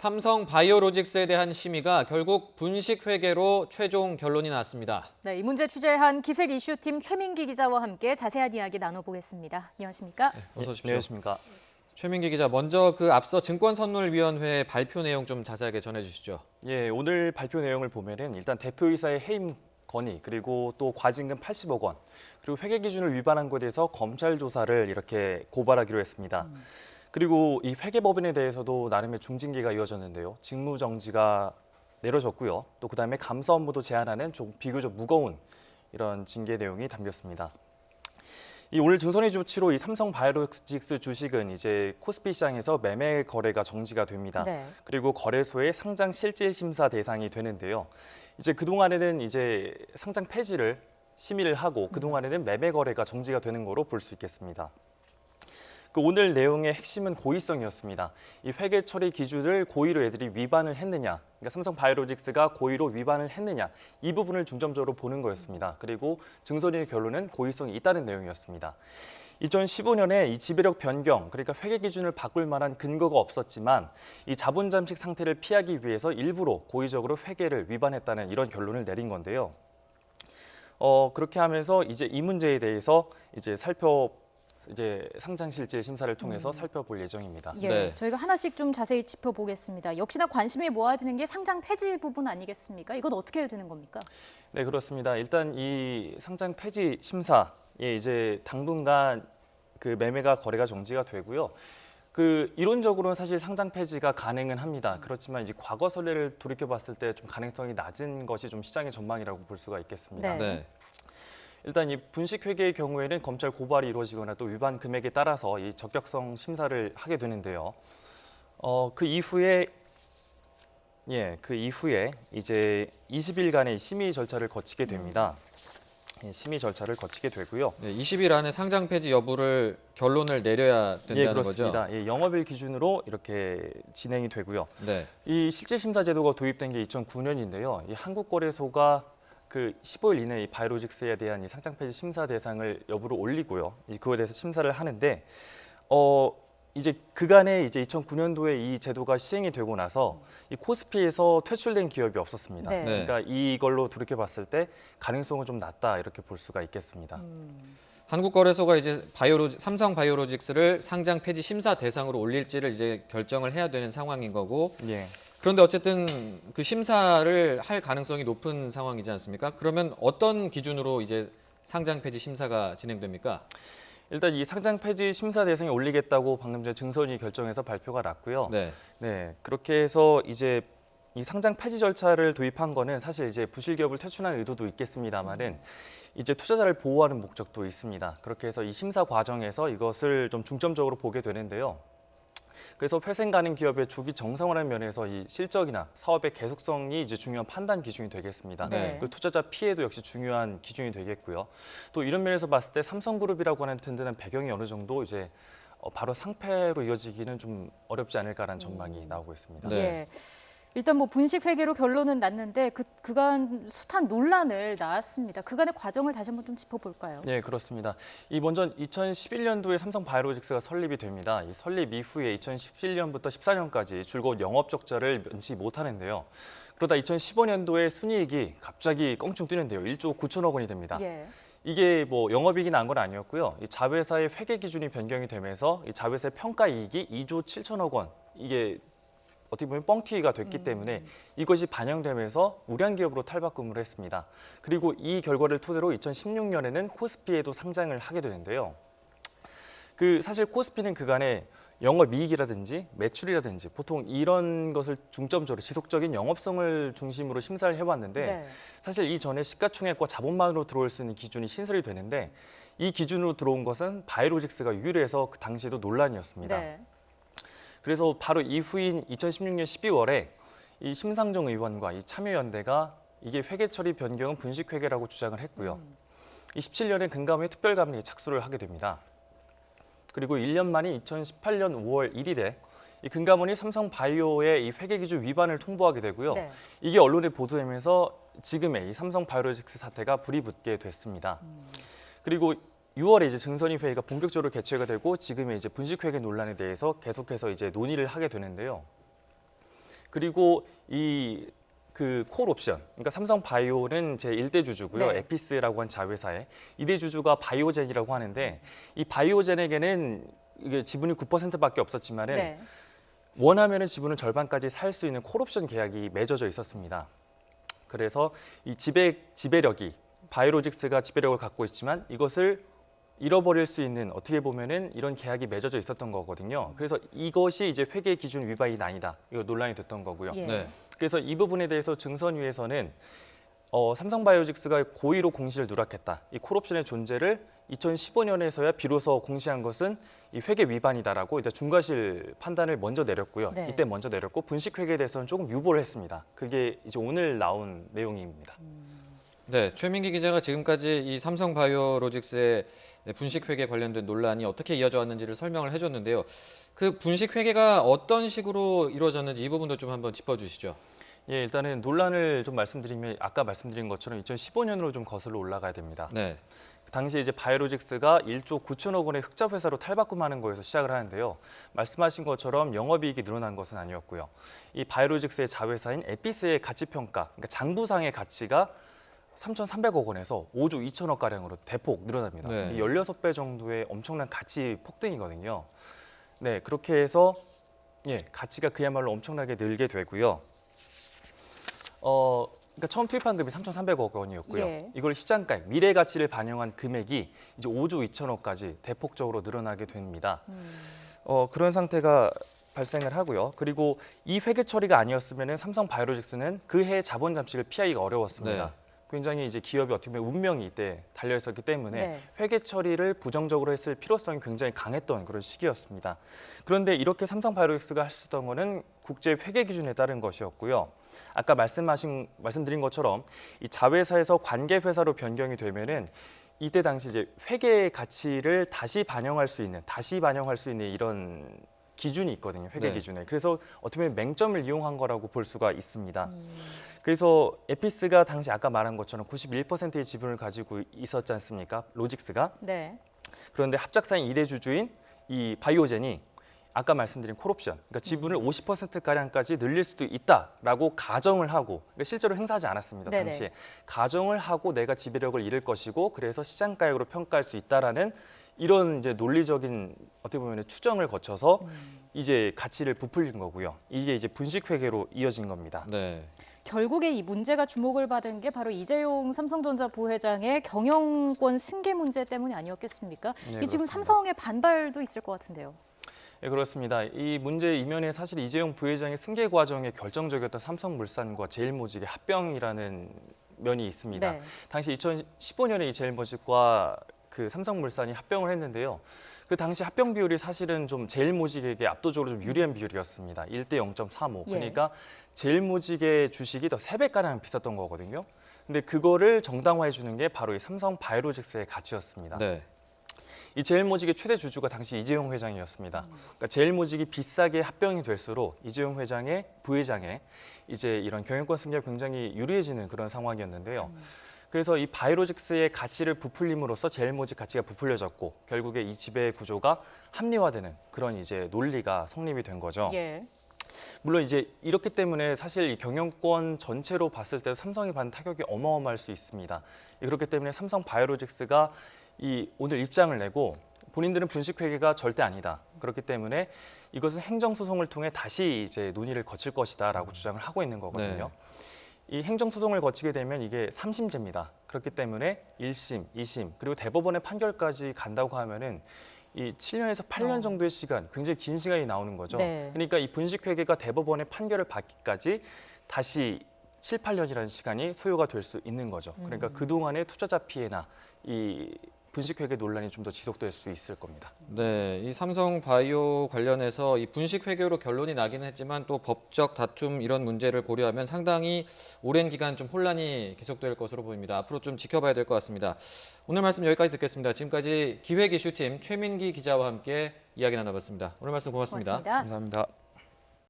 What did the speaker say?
삼성 바이오로직스에 대한 심의가 결국 분식 회계로 최종 결론이 났습니다. 네, 이 문제 취재한 기획 이슈팀 최민기 기자와 함께 자세한 이야기 나눠보겠습니다. 안녕하십니까? 네, 어서 오십시오. 안녕하십니까. 최민기 기자, 먼저 앞서 증권선물위원회 발표 내용 좀 자세하게 전해주시죠. 예, 오늘 발표 내용을 보면은 일단 대표이사의 해임 건의, 그리고 또 과징금 80억 원, 그리고 회계 기준을 위반한 것에 대해서 검찰 조사를 이렇게 고발하기로 했습니다. 그리고 이 회계법인에 대해서도 나름의 중징계가 이어졌는데요. 직무정지가 내려졌고요. 또 그다음에 감사 업무도 제한하는 좀 비교적 무거운 이런 징계 내용이 담겼습니다. 이 오늘 증선의 조치로 이 삼성 바이오로직스 주식은 이제 코스피 시장에서 매매 거래가 정지가 됩니다. 네. 그리고 거래소의 상장 실질 심사 대상이 되는데요. 이제 그동안에는 이제 상장 폐지를 심의를 하고 그동안에는 매매 거래가 정지가 되는 거로 볼 수 있겠습니다. 그 오늘 내용의 핵심은 고의성이었습니다. 이 회계 처리 기준을 고의로 애들이 위반을 했느냐, 그러니까 삼성 바이오로직스가 고의로 위반을 했느냐, 이 부분을 중점적으로 보는 거였습니다. 그리고 증선의 결론은 고의성이 있다는 내용이었습니다. 2015년에 이 지배력 변경, 그러니까 회계 기준을 바꿀 만한 근거가 없었지만 이 자본 잠식 상태를 피하기 위해서 일부러 고의적으로 회계를 위반했다는 이런 결론을 내린 건데요. 그렇게 하면서 이제 이 문제에 대해서 이제 상장 실질 심사를 통해서 살펴볼 예정입니다. 예, 네. 저희가 하나씩 좀 자세히 짚어보겠습니다. 역시나 관심이 모아지는 게 상장 폐지 부분 아니겠습니까? 이건 어떻게 해야 되는 겁니까? 네, 그렇습니다. 일단 이 상장 폐지 심사에 이제 당분간 그 매매가 거래가 정지가 되고요. 그 이론적으로는 사실 상장 폐지가 가능은 합니다. 그렇지만 이제 과거 선례를 돌이켜 봤을 때 좀 가능성이 낮은 것이 좀 시장의 전망이라고 볼 수가 있겠습니다. 네. 일단 이 분식 회계의 경우에는 검찰 고발이 이루어지거나 또 위반 금액에 따라서 이 적격성 심사를 하게 되는데요. 그 이후에 이제 20일간의 심의 절차를 거치게 됩니다. 심의 절차를 거치게 되고요. 네, 20일 안에 상장 폐지 여부를 결론을 내려야 된다는 그렇습니다. 거죠? 영업일 기준으로 이렇게 진행이 되고요. 네. 이 실질 심사 제도가 도입된 게 2009년인데요. 이 한국거래소가 그 15일 이내에 이 바이오로직스에 대한 이 상장 폐지 심사 대상을 여부를 올리고요. 그거에 대해서 심사를 하는데 이제 그간에 이제 2009년도에 이 제도가 시행이 되고 나서 이 코스피에서 퇴출된 기업이 없었습니다. 네. 그러니까 이걸로 돌이켜 봤을 때 가능성은 좀 낮다 이렇게 볼 수가 있겠습니다. 한국거래소가 이제 삼성 바이오로직스를 상장 폐지 심사 대상으로 올릴지를 이제 결정을 해야 되는 상황인 거고. 예. 그런데 어쨌든 그 심사를 할 가능성이 높은 상황이지 않습니까? 그러면 어떤 기준으로 이제 상장 폐지 심사가 진행됩니까? 일단 이 상장 폐지 심사 대상에 올리겠다고 방금 전에 증선위 결정해서 발표가 났고요. 네. 그렇게 해서 이제 이 상장 폐지 절차를 도입한 거는 사실 이제 부실 기업을 퇴출하는 의도도 있겠습니다만은 이제 투자자를 보호하는 목적도 있습니다. 그렇게 해서 이 심사 과정에서 이것을 좀 중점적으로 보게 되는데요. 그래서 회생 가능 기업의 조기 정상화라는 면에서 이 실적이나 사업의 계속성이 이제 중요한 판단 기준이 되겠습니다. 네. 그리고 투자자 피해도 역시 중요한 기준이 되겠고요. 또 이런 면에서 봤을 때 삼성그룹이라고 하는 든든한 배경이 어느 정도 이제 바로 상패로 이어지기는 좀 어렵지 않을까라는 전망이 나오고 있습니다. 네. 예. 일단 뭐 분식 회계로 결론은 났는데 그간 숱한 논란을 낳았습니다. 그간의 과정을 다시 한번 좀 짚어볼까요? 네, 그렇습니다. 이 먼저 2011년도에 삼성 바이오로직스가 설립이 됩니다. 이 설립 이후에 2017년부터 14년까지 줄곧 영업 적자를 면치 못하는데요. 그러다 2015년도에 순이익이 갑자기 껑충 뛰는데요. 1조 9천억 원이 됩니다. 예. 이게 뭐 영업이익이 난 건 아니었고요. 이 자회사의 회계 기준이 변경이 되면서 이 자회사의 평가 이익이 2조 7천억 원, 이게 어떻게 보면 뻥튀기가 됐기 때문에 이것이 반영되면서 우량 기업으로 탈바꿈을 했습니다. 그리고 이 결과를 토대로 2016년에는 코스피에도 상장을 하게 되는데요. 사실 코스피는 그간에 영업이익이라든지 매출이라든지 보통 이런 것을 중점적으로 지속적인 영업성을 중심으로 심사를 해왔는데 네. 사실 이전에 시가총액과 자본만으로 들어올 수 있는 기준이 신설이 되는데 이 기준으로 들어온 것은 바이오로직스가 유일해서 그 당시에도 논란이었습니다. 네. 그래서 바로 이후인 2016년 12월에 이 심상정 의원과 이 참여연대가 이게 회계 처리 변경은 분식 회계라고 주장을 했고요. 27년에 금감원이 특별감리에 착수를 하게 됩니다. 그리고 1년 만인 2018년 5월 1일에 이 금감원이 삼성 바이오의 이 회계 기준 위반을 통보하게 되고요. 네. 이게 언론에 보도되면서 지금의 이 삼성 바이오로직스 사태가 불이 붙게 됐습니다. 그리고 6월에 이제 증선위 회의가 본격적으로 개최가 되고 지금의 이제 분식 회계 논란에 대해서 계속해서 이제 논의를 하게 되는데요. 그리고 그 콜옵션, 그러니까 삼성바이오는 제 1대 주주고요. 네. 에피스라고 한 자회사의 2대 주주가 바이오젠이라고 하는데 이 바이오젠에게는 이게 지분이 9%밖에 없었지만은 네. 원하면은 지분을 절반까지 살 수 있는 콜옵션 계약이 맺어져 있었습니다. 그래서 이 지배력이 바이오로직스가 지배력을 갖고 있지만 이것을 잃어버릴 수 있는 어떻게 보면은 이런 계약이 맺어져 있었던 거거든요. 그래서 이것이 이제 회계 기준 위반이 아니다. 이거 논란이 됐던 거고요. 예. 네. 그래서 이 부분에 대해서 증선위에서는 삼성바이오직스가 고의로 공시를 누락했다. 이 콜옵션의 존재를 2015년에서야 비로소 공시한 것은 이 회계 위반이다라고 이제 중과실 판단을 먼저 내렸고요. 네. 이때 먼저 내렸고 분식 회계에 대해서는 조금 유보를 했습니다. 그게 이제 오늘 나온 내용입니다. 네, 최민기 기자가 지금까지 이 삼성바이오로직스의 분식 회계 관련된 논란이 어떻게 이어져 왔는지를 설명을 해줬는데요. 그 분식 회계가 어떤 식으로 이루어졌는지 이 부분도 좀 한번 짚어주시죠. 예, 일단은 논란을 좀 말씀드리면 아까 말씀드린 것처럼 2015년으로 좀 거슬러 올라가야 됩니다. 네, 당시 이제 바이오로직스가 1조 9천억 원의 흑자 회사로 탈바꿈하는 거에서 시작을 하는데요. 말씀하신 것처럼 영업이익이 늘어난 것은 아니었고요. 이 바이오로직스의 자회사인 에피스의 가치 평가, 그러니까 장부상의 가치가 3,300억 원에서 5조 2천억 가량으로 대폭 늘어납니다. 네. 이 16배 정도의 엄청난 가치 폭등이거든요. 네, 그렇게 해서 가치가 그야말로 엄청나게 늘게 되고요. 그러니까 처음 투입한 금액이 3,300억 원이었고요. 예. 이걸 시장가액, 미래 가치를 반영한 금액이 이제 5조 2천억까지 대폭적으로 늘어나게 됩니다. 그런 상태가 발생을 하고요. 그리고 이 회계 처리가 아니었으면 삼성바이오로직스는 그 해 자본 잠식을 피하기가 어려웠습니다. 네. 굉장히 이제 기업이 어떻게 보면 운명이 이때 달려 있었기 때문에 네. 회계 처리를 부정적으로 했을 필요성이 굉장히 강했던 그런 시기였습니다. 그런데 이렇게 삼성바이오로직스가 할 수 있던 거는 국제 회계 기준에 따른 것이었고요. 아까 말씀드린 것처럼 이 자회사에서 관계 회사로 변경이 되면은 이때 당시 이제 회계 가치를 다시 반영할 수 있는 이런 기준이 있거든요. 회계 네. 기준에. 그래서 어떻게 보면 맹점을 이용한 거라고 볼 수가 있습니다. 그래서 에피스가 당시 아까 말한 것처럼 91%의 지분을 가지고 있었지 않습니까? 로직스가. 네. 그런데 합작사인 2대 주주인 이 바이오젠이 아까 말씀드린 콜옵션, 그러니까 지분을 50%가량까지 늘릴 수도 있다라고 가정을 하고, 그러니까 실제로 행사하지 않았습니다. 네네. 당시에. 가정을 하고 내가 지배력을 잃을 것이고 그래서 시장가액으로 평가할 수 있다라는 이런 이제 논리적인 어떻게 보면 추정을 거쳐서 이제 가치를 부풀린 거고요. 이게 이제 분식 회계로 이어진 겁니다. 네. 결국에 이 문제가 주목을 받은 게 바로 이재용 삼성전자 부회장의 경영권 승계 문제 때문이 아니었겠습니까? 네, 이 지금 그렇습니다. 삼성의 반발도 있을 것 같은데요. 네, 그렇습니다. 이 문제 이면에 사실 이재용 부회장의 승계 과정에 결정적이었던 삼성물산과 제일모직의 합병이라는 면이 있습니다. 네. 당시 2015년에 이 제일모직과 그 삼성물산이 합병을 했는데요. 그 당시 합병 비율이 사실은 좀 제일모직에게 압도적으로 좀 유리한 비율이었습니다. 1대 0.35. 예. 그러니까 제일모직의 주식이 더 3배가량 비쌌던 거거든요. 근데 그거를 정당화해 주는 게 바로 이 삼성바이오로직스의 가치였습니다. 네. 이 제일모직의 최대 주주가 당시 이재용 회장이었습니다. 그러니까 제일모직이 비싸게 합병이 될수록 이재용 회장의 부회장의 이제 이런 경영권 승계가 굉장히 유리해지는 그런 상황이었는데요. 그래서 이 바이오로직스의 가치를 부풀림으로써 제일모직 가치가 부풀려졌고 결국에 이 지배 구조가 합리화되는 그런 이제 논리가 성립이 된 거죠. 예. 물론 이제 이렇기 때문에 사실 이 경영권 전체로 봤을 때 삼성이 받는 타격이 어마어마할 수 있습니다. 그렇기 때문에 삼성바이오로직스가 이 오늘 입장을 내고 본인들은 분식 회계가 절대 아니다. 그렇기 때문에 이것은 행정소송을 통해 다시 이제 논의를 거칠 것이다라고 주장을 하고 있는 거거든요. 이 행정소송을 거치게 되면 이게 3심제입니다. 그렇기 때문에 1심, 2심 그리고 대법원의 판결까지 간다고 하면은 이 7년에서 8년 정도의 시간, 굉장히 긴 시간이 나오는 거죠. 네. 그러니까 이 분식회계가 대법원의 판결을 받기까지 다시 7, 8년이라는 시간이 소요가 될 수 있는 거죠. 그러니까 그동안의 투자자 피해나 이 분식회계 논란이 좀 더 지속될 수 있을 겁니다. 네, 이 삼성바이오 관련해서 이 분식 회계로 결론이 나기는 했지만 또 법적 다툼 이런 문제를 고려하면 상당히 오랜 기간 좀 혼란이 계속될 것으로 보입니다. 앞으로 좀 지켜봐야 될 것 같습니다. 오늘 말씀 여기까지 듣겠습니다. 지금까지 기획이슈팀 최민기 기자와 함께 이야기 나눠봤습니다. 오늘 말씀 고맙습니다. 고맙습니다. 감사합니다.